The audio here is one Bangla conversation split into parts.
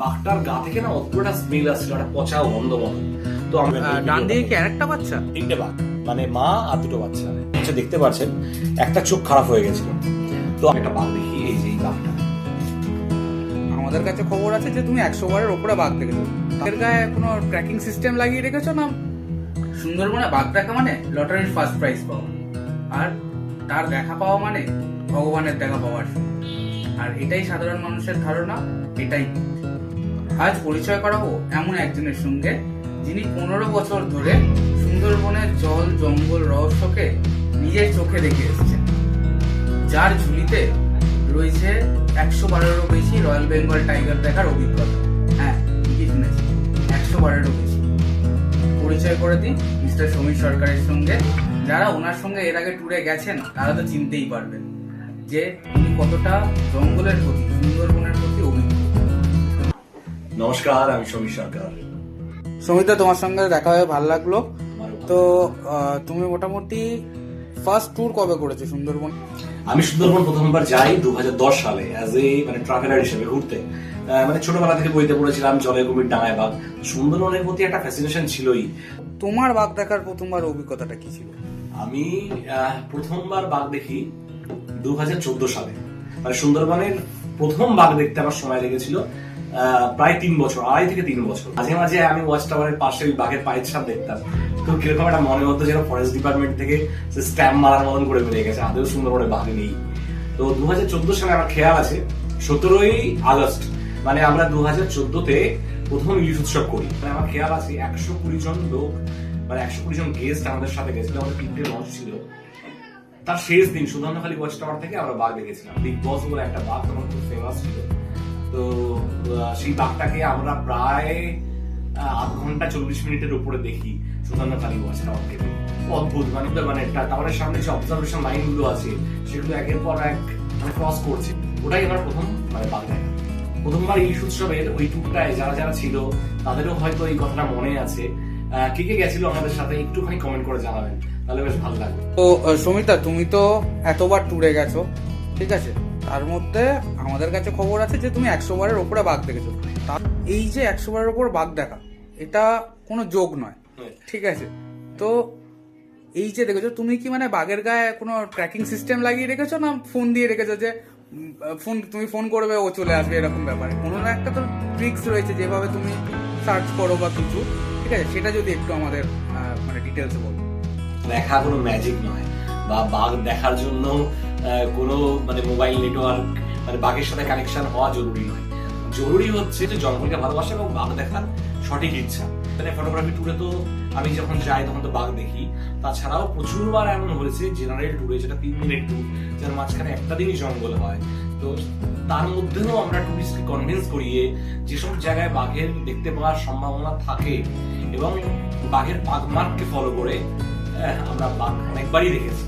বাঘটার গা থেকে না অদ্ভুত একটা স্মেল আসছিল, একটা পচা গন্ধ মতো। তো আমি ডান দিকে কি আরেকটা বাচ্চা? তিনটে বাঘ, মানে মা আর দুটো বাচ্চা। আচ্ছা, দেখতে পাচ্ছেন একটা চোখ খারাপ হয়ে গেছিল। তো আমি একটা বাঘ দেখি, এই যে এই বাঘটা। আমাদের কাছে খবর আছে যে তুমি 100 বারের উপরে বাঘ দেখেছো। এর গায়ে কোনো ট্র্যাকিং সিস্টেম লাগিয়ে রেখেছো না? সুন্দরবনে বাঘ দেখা মানে লটারির ফার্স্ট প্রাইজ পাওয়া, আর তার দেখা পাওয়া মানে ভগবানের দেখা পাওয়ার। আর এটাই সাধারণ মানুষের ধারণা, এটাই। আজ পরিচয় করাবো এমন একজনের সঙ্গে যিনি 15 বছর ধরে সুন্দরবনের জল জঙ্গল রহস্যকে নিজের চোখে দেখে এসেছেন, যার ঝুলিতে রয়েছে 100 বারেরও বেশি রয়্যাল বেঙ্গল টাইগার দেখার অভিজ্ঞতা। হ্যাঁ, ঠিকই শুনেছি, 100 বারেরও বেশি। পরিচয় করে দিই মিস্টার সমীর সরকারের সঙ্গে। যারা ওনার সঙ্গে এর আগে ট্যুরে গেছেন তারা তো চিনতেই পারবেন যে উনি কতটা জঙ্গলের প্রতি, সুন্দরবনের প্রতি অভিজ্ঞ। নমস্কার, আমি সমীর সরকার। সমিতা, তোমার সঙ্গে দেখা হয়ে ভালো লাগলো। তো তুমি মোটামুটি ফার্স্ট ট্যুর কবে করেছো সুন্দরবন? আমি সুন্দরবন প্রথমবার যাই 2010 সালে অ্যাজ এ ট্রাভেলার হিসেবে ঘুরতে। ছোটবেলা থেকে বইতে পড়েছিলাম জলে কুমির, ডাঙায় বাঘ। সুন্দরবনের প্রতি একটা ফ্যাসিনেশন ছিলই। তোমার বাঘ দেখার প্রথমবার অভিজ্ঞতাটা কি ছিল? আমি প্রথমবার বাঘ দেখি 2014 সালে। সুন্দরবনের প্রথম বাঘ দেখতে আমার সময় লেগেছিল প্রায় 3 বছর, 2.5 থেকে 3 বছর। মাঝে মাঝে আমি ওয়াচ টাওয়ারের পাশে ওই বাঘের পায়ের ছাপ দেখতাম। তো কিরকম একটা মনে হতো যেন ফরেস্ট ডিপার্টমেন্ট থেকে স্ট্যাম্প মারার মতন করে বেরিয়ে গেছে, আদৌ সুন্দরবনে বাঘ নেই। তো 2014 সালে আমার খেয়াল আছে 17ই আগস্ট, আমরা 2014-তে প্রথম ইলিশ উৎসব করি। আমার খেয়াল আছে 120 জন লোক, 120 জন গেস্ট আমাদের সাথে গেছিল। আমাদের 3টে লঞ্চ ছিল। তার শেষ দিন সুধান্নখালী ওয়াচ টাওয়ার থেকে আমরা বাঘ দেখেছিলাম। বিগ বস বলে একটা বাঘ তখন খুব ফেমাস ছিল। তো সেই বাঘটাকে আমরা প্রায় আধ ঘন্টা 40 মিনিটের উপরে দেখি সুধান্নখালী ওয়াচ টাওয়ার থেকে। অদ্ভুত, টাওয়ারের সামনে যে অবজারভেশন লাইন গুলো আছে সেগুলো একের পর এক ক্রস করছে। ওটাই আমার প্রথম বাঘ দেখা। প্রথমবার ইলিশ উৎসবের ওই ট্যুরটায় যারা যারা ছিল তাদেরও হয়তো এই কথাটা মনে আছে। কে কে গেছিল আমাদের সাথে একটুখানি কমেন্ট করে জানাবেন, তাহলে বেশ ভালো লাগবে। তো সমিতা, তুমি তো এতবার ট্যুরে গেছো, ঠিক আছে, তার মধ্যে আমাদের কাছে খবর আছে যে তুমি 100 বারের উপরে বাঘ দেখেছো। এই যে 100 বারের উপর বাঘ দেখা, এটা কোনো যোগ নয়, ঠিক আছে? তো এই যে দেখেছো, তুমি কি বাঘের গায়ে কোনো ট্র্যাকিং সিস্টেম লাগিয়ে রেখেছো না ফোন দিয়ে রেখেছো যে তুমি ফোন করবে ও চলে আসবে, এরকম ব্যাপারে কোনো একটা তো ট্রিক্স রয়েছে যেভাবে তুমি সার্চ করো বা কিছু, ঠিক আছে? সেটা যদি একটু আমাদের ডিটেলসে বলো। দেখা কোনো ম্যাজিক নয়, বা বাঘ দেখার জন্য কোনো মোবাইল নেটওয়ার্ক, বাঘের সাথে কানেকশন হওয়া জরুরি নয়। জরুরি হচ্ছে যে জঙ্গলকে ভালোবাসা এবং বাঘ দেখার সঠিক ইচ্ছা। ফটোগ্রাফি ট্যুরে তো আমি যখন যাই তখন তো বাঘ দেখি। তাছাড়াও প্রচুরবার এমন হয়েছে জেনারেল ট্যুরে, যেটা 3 দিনের ট্যুর, যার মাঝখানে একটা দিনই জঙ্গল হয়। তো তার মধ্যেও আমরা টুরিস্টকে কনভিন্স করিয়ে যেসব জায়গায় বাঘের দেখতে পাওয়ার সম্ভাবনা থাকে এবং বাঘের পাদমার্ককে ফলো করে আমরা বাঘ অনেকবারই দেখেছি।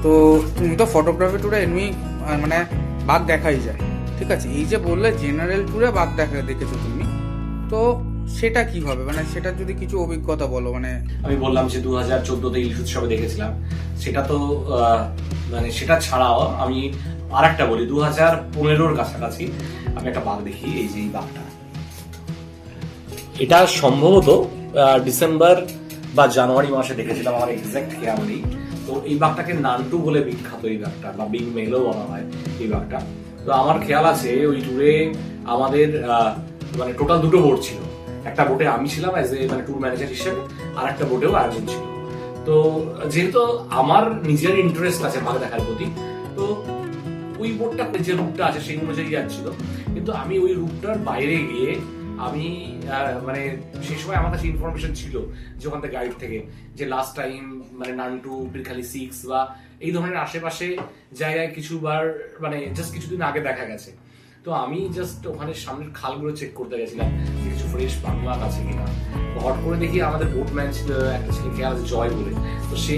তো তুমি তো ফটোগ্রাফি ট্যুরে এমনি বাঘ দেখাই যায়, ঠিক আছে? এই যে বললে জেনারেল ট্যুরে বাঘ দেখেছো তুমি, তো সেটা কিভাবে, সেটা যদি কিছু অভিজ্ঞতা বলো। আমি বললাম যে 2014-তে ইলিশ উৎসবে দেখেছিলাম, সেটা তো সেটা ছাড়াও আমি আর একটা বলি, 2015-র কাছাকাছি আমি একটা বাঘ দেখি, এই যে এই বাঘটা। এটা সম্ভবত ডিসেম্বর বা জানুয়ারি মাসে দেখেছিলাম, আমার এক্সাক্ট খেয়াল নেই। তো এই বাঘটাকে নান্টু বলে বিখ্যাত, এই বাঘটা, বা বিগ মেলও বলা হয় এই বাঘটা। তো আমার খেয়াল আছে ওই ট্যুরে আমাদের টোটাল 2টো বোট ছিল। একটা বোটে আমি ছিলাম অ্যাজ এ ট্যুর ম্যানেজার হিসেবে, আর একটা বোটেও আয়োজন ছিল। তো যেহেতু আমার নিজের ইন্টারেস্ট আছে বাঘ দেখার প্রতি, তো ওই বোটটা যে রুটটা আছে সেই অনুযায়ী যাচ্ছিল। কিন্তু আমি ওই রুটটার বাইরে গিয়ে আমি সেই সময় আমার কাছে ইনফরমেশন ছিল যে ওখান থেকে গাইড থেকে, যে লাস্ট টাইম নান্টু, পীরখালি 6 বা এই ধরনের আশেপাশে জায়গায় কিছুবার জাস্ট কিছুদিন আগে দেখা গেছে। তো আমি জাস্ট ওখানে সামনের খালগুলো চেক করতে গেছিলাম যে কিছু ফ্রেশ বাঘ আছে কিনা। হট করে দেখি আমাদের বোটম্যান ছিল একটা ছেলে, খেয়াল আছে জয় বলে। তো সে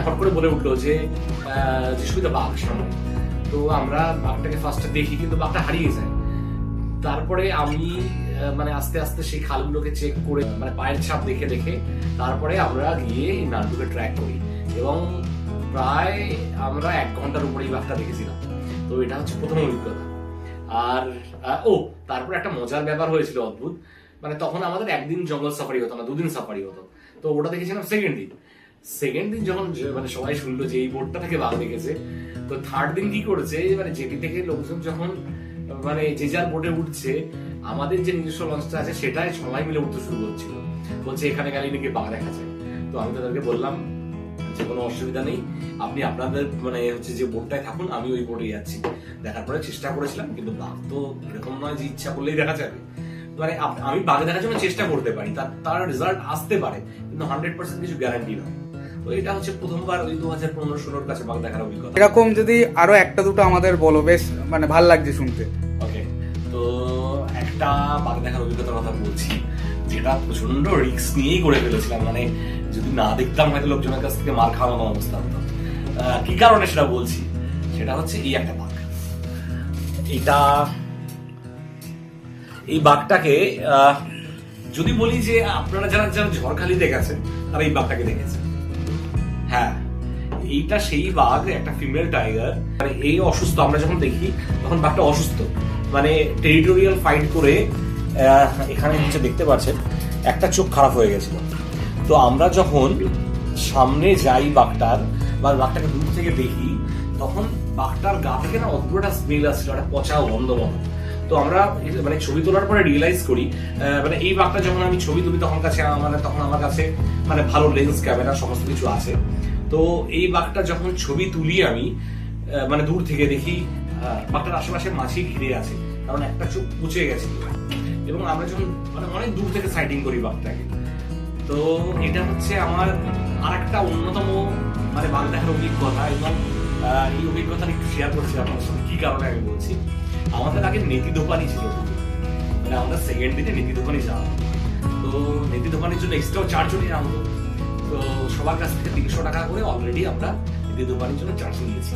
হট করে বলে উঠলো যে সুবিধা বাঘ সামনে। তো আমরা বাঘটাকে ফার্স্টে দেখি, কিন্তু বাঘটা হারিয়ে যায়। তারপরে আমি আস্তে আস্তে সেই খালগুলোকে চেক করে পায়ের ছাপ দেখে দেখে তারপরে আমরা গিয়ে নান্টুকে ট্র্যাক করি, এবং প্রায় আমরা 1 ঘন্টার উপরেই বাঘটা দেখেছিলাম। তো এটা হচ্ছে প্রথম অভিজ্ঞতা। আর তারপর একটা মজার ব্যাপার হয়েছিল অদ্ভুত, মানে তখন আমাদের একদিন জঙ্গল সাফারি হতো না, 2 দিন সাফারি হতো। তো ওটা দেখেছিলাম সেকেন্ড দিন যখন মানে সবাই শুনলো যে এই বোটটা থেকে বাঘ দেখেছে, তো থার্ড দিন কি করেছে, মানে জেটি থেকে লোকজন যখন মানে যে যার বোটে উঠছে, আমাদের যে নিজস্ব লঞ্চটা আছে সেটাই সবাই মিলে উঠতে শুরু করছিল, বলছে এখানে গেলে নাকি বাঘ দেখা যায়। তো আমি তাদেরকে বললাম যে কোনো অসুবিধা নেই, আপনি আপনাদের মানে হচ্ছে যে বোটটায় থাকুন, আমি ওই বোটে যাচ্ছি। দেখার পরে চেষ্টা করেছিলাম, কিন্তু বাঘ তো এরকম নয় যে ইচ্ছা করলেই দেখা যাবে। মানে আমি বাঘ দেখার জন্য চেষ্টা করতে পারি, তার রেজাল্ট আসতে পারে, কিন্তু 100% কিছু গ্যারান্টি নয়। তো এটা হচ্ছে প্রথমবার ওই 2015-16 কাছে বাঘ দেখার অভিজ্ঞতা। এরকম যদি আরো একটা দুটো আমাদের বলো, বেশ মানে ভাল লাগছে শুনতে। ওকে, তো একটা বাঘ দেখার অভিজ্ঞতার কথা বলছি, যেটা প্রচন্ড রিস্ক নিয়েই করে ফেলেছিলাম। মানে যদি না দেখতাম হয়তো লোকজনের কাছ থেকে মার খাওয়ানো অবস্থা হতো। কি কারণে সেটা বলছি, সেটা হচ্ছে এই একটা বাঘ, এই বাঘটাকে যদি বলি যে আপনারা যারা যারা ঝড়খালিতে গেছেন তারা এই বাঘটাকে দেখেছেন। হ্যাঁ, এইটা সেই বাঘ, একটা ফিমেল টাইগার। মানে এই অসুস্থ, আমরা যখন দেখি তখন বাঘটা অসুস্থ, মানে টেরিটোরিয়াল ফাইট করে এখানে নিচে দেখতে পাচ্ছেন একটা চোখ খারাপ হয়ে গেছিল। তো আমরা যখন সামনে যাই বাঘটার, বা বাঘটাকে দূর থেকে দেখি, তখন বাঘটার গা থেকে না অদ্ভুত একটা স্মেল আসছিল, একটা পচা গন্ধ মতো। তো আমরা মানে ছবি তোলার পরে রিয়েলাইজ করি, মানে এই বাঘটা যখন আমি ছবি তুলি তখন আমার কাছে মানে ভালো লেন্স, ক্যামেরা সমস্ত কিছু আছে। তো এই বাঘটা যখন ছবি তুলি আমি, মানে দূর থেকে দেখি বাঘটার আশেপাশে মাছি ঘিরে আছে, কারণ একটা চোখ পুচে গেছে। এবং আমরা যখন মানে অনেক দূর থেকে সাইটিং করি বাঘটাকে, তো এটা হচ্ছে আমার আরেকটা অন্যতম মানে বাঘ দেখার অভিজ্ঞতা। এবং এই অভিজ্ঞতা একটু শেয়ার করছি আপনার সাথে। কি কারণে আমি বলছি, আমাদের আগে নেতি দোকানি ছিল, মানে আমরা সেকেন্ড দিনে নেতি দোকানি যাওয়া, তো নেতি দোকানের জন্য এক্সট্রা চার্জ নিয়ে আনবো। তো সবার কাছ থেকে 300 টাকা করে অলরেডি আমরা নেতি দোকানের জন্য চার্জ নিয়েছি।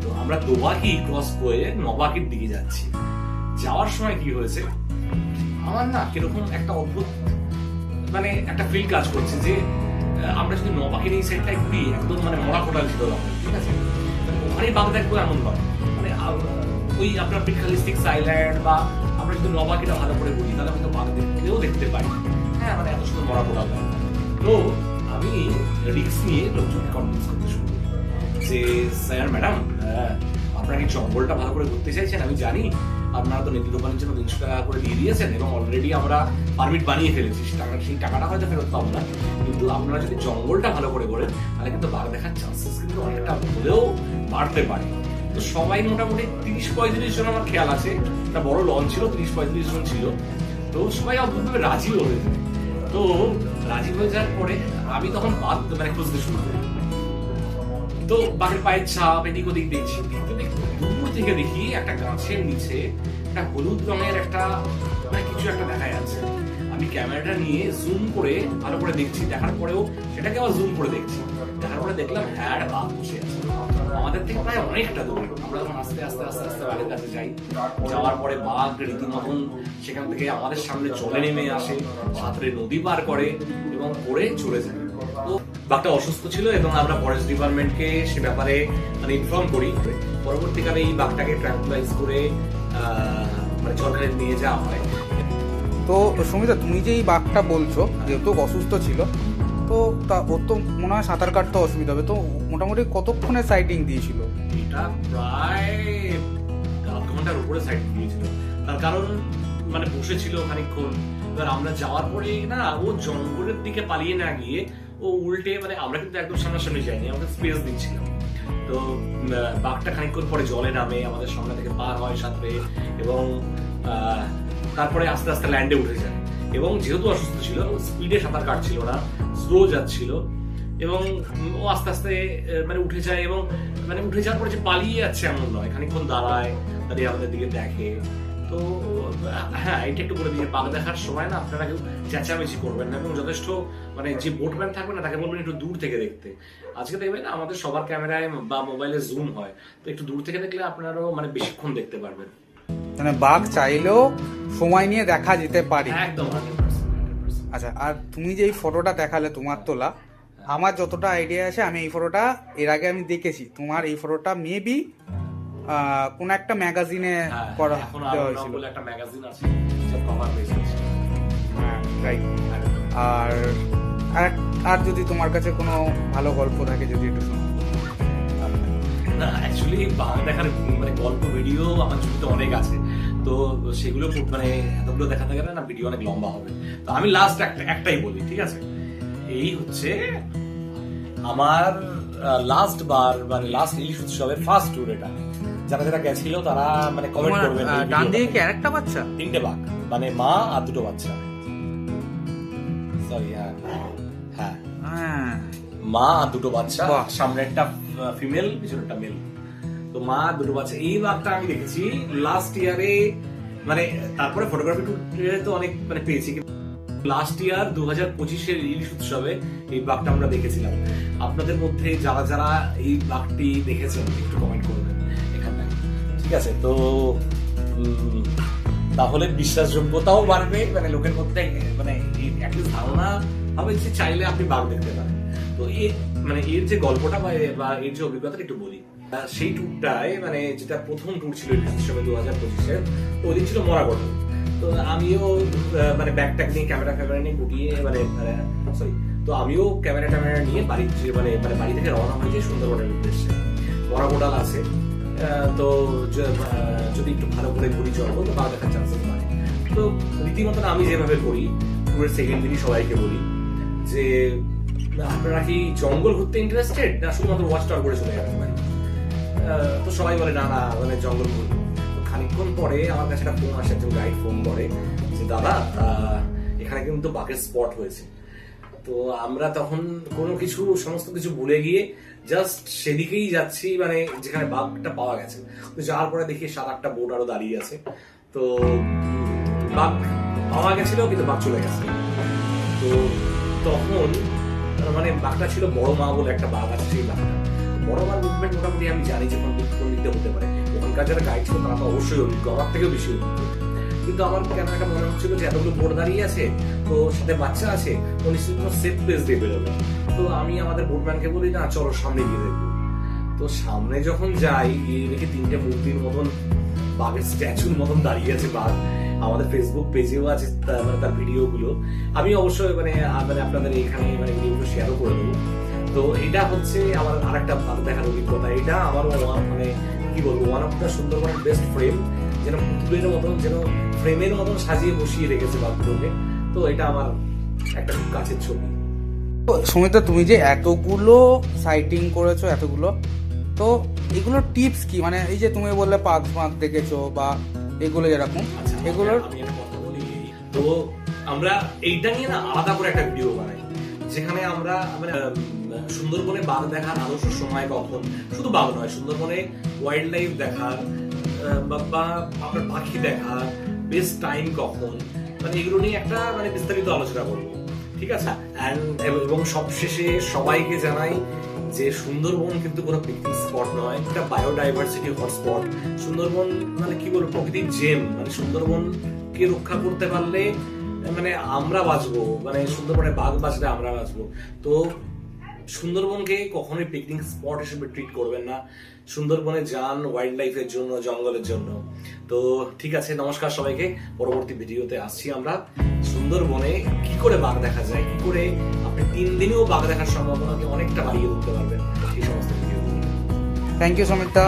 তো আমরা দোবাকি ক্রস করে নবাকির দিকে যাচ্ছি। যাওয়ার সময় কি হয়েছে, আমার না কিরকম একটা অদ্ভুত মানে একটা ফিল কাজ করছে যে আমরা যদি নবাকির এই সাইডটায় ঘুরি, একদম মানে মরা কোটাল ছিল, ঠিক আছে, ওখানেই বাঘ দেখবো এমন নয়। মানে ওই আপনার পিকালিস্টিক সাইল্যান্ড বা আমরা যদি নবাকিটা ভালো করে ঘুরি, তাহলে হয়তো বাঘ দেখতে পারি। হ্যাঁ, মানে এত সুন্দর মরা কোটাল। তো আমি রিস্ক নিয়ে লোকজনকে কনভিন্স করতে শুরু করি যে স্যার ম্যাডাম, আপনারা কি জঙ্গলটা ভালো করে ঘুরতে চাইছেন, আমি জানি আপনারা তো নেতি দোকানের জন্য 300 টাকা করে দিয়ে দিয়েছেন, এবং অলরেডি আমরা পারমিট বানিয়ে ফেলেছি, সেই টাকাটা হয়তো ফেরত পাবো না, কিন্তু আপনারা যদি জঙ্গলটা ভালো করে করেন তাহলে কিন্তু বাঘ দেখার চান্সেস কিন্তু অনেকটা হলেও বাড়তে পারে। তো সবাই মোটামুটি 30-35 জন, আমার খেয়াল আছে, একটা বড় লঞ্চ ছিল, 30-35 জন ছিল। তো সবাই অদ্ভুতভাবে রাজিও হয়েছে। তো রাজি হয়ে যাওয়ার পরে আমি তখন বাঘ মানে খুঁজতে শুরু করি। তো বাঘের পায়ের ছাপ এদিক ওদিক দেখছি, দূর থেকে দেখি একটা গাছের নিচে একটা হলুদ রঙের একটা মানে কিছু একটা দেখা যাচ্ছে। আমি ক্যামেরাটা নিয়ে জুম করে ভালো করে দেখছি, দেখার পরেও সেটাকে আবার জুম করে দেখছি, দেখার পরে দেখলাম হ্যাঁ একটা বাঘ বসে আছে আমাদের থেকে প্রায় অনেকটা দূরে। আমরা যখন আস্তে আস্তে আস্তে আস্তে বাঘের কাছে যাই, যাওয়ার পরে বাঘ রীতিমতন সেখান থেকে আমাদের সামনে জলে নেমে আসে, সাঁতরে নদী পার করে এবং পরে চলে যায়। তো বাঘটা অসুস্থ ছিল এবং আমরা ফরেস্ট ডিপার্টমেন্টকে সে ব্যাপারে মানে ইনফর্ম করি। পরবর্তীকালে এই বাঘটাকে ট্রাঙ্কুলাইজ করে মানে ঝড়খালি নিয়ে যাওয়া হয়। তো সুমিতা, তুমি যে এই বাঘটা বলছো যেহেতু অসুস্থ ছিল, তো ওর তো মনে হয় সাঁতার কাটতে অসুবিধা হবে, তো মোটামুটি কতক্ষণে সাইটিং দিয়েছিল? এটা প্রায় 8 ঘন্টার উপরে সাইটিং দিয়েছিল। তার কারণ মানে বসেছিল খানিকক্ষণ। এবার আমরা যাওয়ার পরে না, ও জঙ্গলের দিকে পালিয়ে না গিয়ে ও উল্টে, মানে আমরা কিন্তু একদম সামনাসামনি যাইনি, আমাদের স্পেস দিচ্ছিলাম। তো বাঘটা খানিকক্ষণ পরে জলে নামে, আমাদের সামনে থেকে পার হয় সাঁতরে, এবং তারপরে আস্তে আস্তে ল্যান্ডে উঠে যায়। এবং যেহেতু অসুস্থ ছিল, স্পিডে সাঁতার কাটছিল না, স্লো যাচ্ছিল, এবং ও আস্তে আস্তে মানে উঠে যায়। এবং মানে উঠে যাওয়ার পরে যে পালিয়ে যাচ্ছে এমন নয়, খানিকক্ষণ দাঁড়িয়ে আমাদের দিকে দেখে। তো হ্যাঁ, এটা একটু বলে দিয়ে, বাঘ দেখার সময় না আপনারা কেউ চেঁচামেচি করবেন না, এবং যথেষ্ট মানে যে বোটম্যান থাকবে না তাকে বলবেন একটু দূর থেকে দেখতে। আজকে দেখবেন আমাদের সবার ক্যামেরায় বা মোবাইলে জুম হয়, তো একটু দূর থেকে দেখলে আপনারাও মানে বেশিক্ষণ দেখতে পারবেন। মানে বাঘ চাইলেও সময় নিয়ে দেখা যেতে পারে। একদম। আচ্ছা, আর তুমি যে এই ফটোটা দেখালে তোমার তোলা, আমার যতটা আইডিয়া আছে, আমি এই ফটোটা এর আগে আমি দেখেছি। তোমার এই ফটোটা মেবি কোন একটা ম্যাগাজিনে হ্যাঁ, করা এখন দেওয়া আরণ্যক হয়েছিল। বলে একটা ম্যাগাজিন আছে যার কভার পেজ আছে। হ্যাঁ, রাইট। আর আর যদি তোমার কাছে কোনো ভালো গল্প থাকে যদি একটু শোনো। না অ্যাকচুয়ালি বাংলা দেখার মানে গল্প ভিডিও আমার ছবিতে অনেক আছে, তো সেগুলো মানে এতগুলো দেখাতে গেলে না ভিডিও অনেক লম্বা হবে। তো আমি লাস্ট একটাই বলি, ঠিক আছে? এই হচ্ছে আমার লাস্ট বার মানে লাস্ট ইলিশ উৎসবের ফার্স্ট ট্যুর এটা। যারা যারা গেছিল তারা মানে কমেন্ট তোমার, করবেন। এই ডান দিকে ভিডিওটাতে। কি আরেকটা বাচ্চা? 3টে বাঘ, মানে মা আর 2টো বাচ্চা। সরি, হ্যাঁ হ্যাঁ, হ্যাঁ, মা আর 2টো বাচ্চা, বাহ। সামনে একটা ফিমেল, পিছনে একটা মেল। তো মা আর 2টো বাচ্চা, এই বাঘটা আমি দেখেছি লাস্ট ইয়ারে। মানে তারপরে ফটোগ্রাফি ট্যুরে তো অনেক মানে পেয়েছি, লাস্ট ইয়ার 2025-এর ইলিশ উৎসবে এই বাঘটা আমরা দেখেছিলাম। আপনাদের মধ্যে যারা যারা এই বাঘটি দেখেছেন একটু কমেন্ট করবেন এখানটায়, ঠিক আছে? তো তাহলে বিশ্বাসযোগ্যতাও বাড়বে, মানে লোকের মধ্যে মানে অ্যাটলিস্ট ধারণা হবে যে চাইলে আপনি বাঘ দেখতে পারেন। তো এই মানে এর যে গল্পটা বা এর যে অভিজ্ঞতাটা একটু বলি। সেই ট্যুরটায় মানে যেটা প্রথম ট্যুর ছিল ইলিশ উৎসবে 2025-এর, তো ওই দিন ছিল মরাগড়। তো আমিও মানে ব্যাগ ট্যাগ নিয়ে ক্যামেরা নিয়ে গুটিয়ে মানে সরি, তো আমিও ক্যামেরা নিয়ে বাড়ি মানে বাড়ি থেকে রওনা হয়েছি সুন্দরবনের উদ্দেশ্যে। মরাগোডাল আছে, তো যদি একটু ভালো করে ঘুরি চলবো তো বাঘ দেখার চান্সেস বাড়ে। তো রীতিমতন আমি যেভাবে করি ট্যুরের সেকেন্ড দিনই সবাইকে বলি যে আপনারা কি জঙ্গল ঘুরতে ইন্টারেস্টেড না শুধুমাত্র ওয়াচ টাওয়ার করে চলে যাবেন বাড়ি? তো সবাই বলে না না মানে জঙ্গল ঘুরবো। খানিকক্ষণ পরে আমার কাছে একটা ফোন আসে, একজন গাইড ফোন করে যে দাদা এখানে কিন্তু বাঘের স্পট হয়েছে। তো আমরা তখন কোনো কিছু সমস্ত কিছু ভুলে গিয়ে জাস্ট সেদিকেই যাচ্ছি, মানে যেখানে বাঘটা পাওয়া গেছে। তো যাওয়ার পরে দেখি 7-8টা বোট আরো দাঁড়িয়ে আছে। তো বাঘ পাওয়া গেছিল কিন্তু বাঘ চলে গেছে। তো তখন মানে বাঘটা ছিল বড় মা বলে একটা বাঘ আছে, সেই বাঘটা বড় মার মুভমেন্ট মোটামুটি আমি জানি যে কোন দিকটা হতে পারে। ওখানকার যারা গাইড ছিল তারা তো অবশ্যই অভিজ্ঞ, আমার থেকেও বেশি অভিজ্ঞ। কিন্তু আমার কেন একটা মনে হচ্ছিল যে এতগুলো বোর্ড দাঁড়িয়ে আছে, তো সাথে বাচ্চা আছে, তো নিশ্চয়ই কোনো সেফ প্লেস দিয়ে বেরোবে। তো আমি আমাদের বোটম্যানকে বলি না চলো সামনে গিয়ে দেখবো। তো সামনে যখন যাই দেখি 3টে মূর্তির মতন বাঘের স্ট্যাচুর মতন দাঁড়িয়ে আছে বাঘ। আমাদের ফেসবুক পেজেও আছে তার ভিডিওগুলো, আমি অবশ্যই মানে আপনাদের এখানে মানে ভিডিওগুলো শেয়ারও করে দেবো। তো এটা হচ্ছে আমার আরেকটা ভালো দেখার অভিজ্ঞতা। এটা আমার মানে কি বলবো, ওয়ান অফ দ্য সুন্দরবনের বেস্ট ফ্রেম, যেন পুতুলের মতন, যেন ফ্রেমের মতন সাজিয়ে বসিয়ে রেখেছে বাঘগুলোকে। তো এটা আমার একটা খুব কাছের ছবি। সুমিতা, তুমি যে এতগুলো সাইটিং করেছো এতগুলো, তো এগুলোর টিপস কি? মানে এই যে তুমি বললে পাক দেখেছো বা এগুলো যেরকম, এগুলোর আমি একটা কথা বলি। তো আমরা এইটা নিয়ে না আলাদা করে একটা ভিডিও বানাই, যেখানে আমরা মানে সুন্দরবনে বাঘ দেখার আদর্শ সময় কখন, শুধু বাঘ নয়, সুন্দরবনে ওয়াইল্ড লাইফ দেখার বা আপনার পাখি দেখার বেস্ট টাইম কখন, মানে এগুলো নিয়ে একটা মানে বিস্তারিত আলোচনা করবো, ঠিক আছে? এবং সবশেষে সবাইকে জানাই যে সুন্দরবন কিন্তু কোনো পিকনিক স্পট নয়, এটা বায়োডাইভার্সিটি হটস্পট। সুন্দরবন মানে কি বলবো, প্রকৃতির জেম। মানে সুন্দরবনকে রক্ষা করতে পারলে মানে আমরা বাঁচবো, মানে সুন্দরবনে বাঘ বাঁচলে আমরা বাঁচবো। তো সুন্দরবনকে কখনোই পিকনিক স্পট হিসেবে ট্রিট করবেন না। সুন্দরবনে যান ওয়াইল্ড লাইফের জন্য, জঙ্গলের জন্য। তো ঠিক আছে, নমস্কার সবাইকে। পরবর্তী ভিডিওতে আসছি আমরা সুন্দরবনে কি করে বাঘ দেখা যায়, কি করে আপনি 3 দিনেও বাঘ দেখার সম্ভাবনাকে অনেকটা বাড়িয়ে তুলতে পারবেন, সেই সমস্ত ভিডিও। Thank you Sumita.